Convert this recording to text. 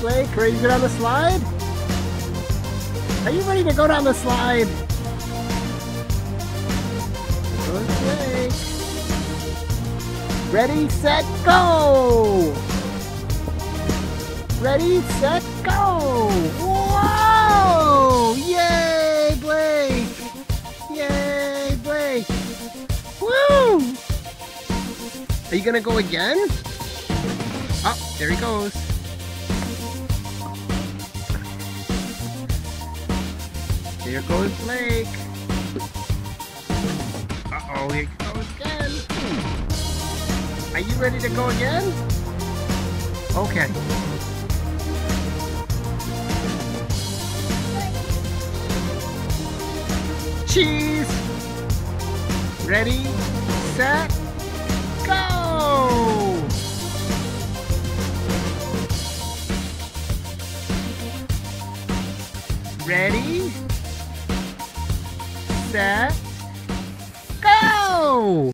Blake, ready to go down the slide? Are you ready to go down the slide? Good, Blake. Ready, set, go! Ready, set, go! Whoa! Yay, Blake! Yay, Blake! Woo! Are you gonna go again? Oh, there he goes. There goes Blake. Uh-oh, here he goes again. Are you ready to go again? Okay. Cheese! Ready, set, go! Ready, set, go!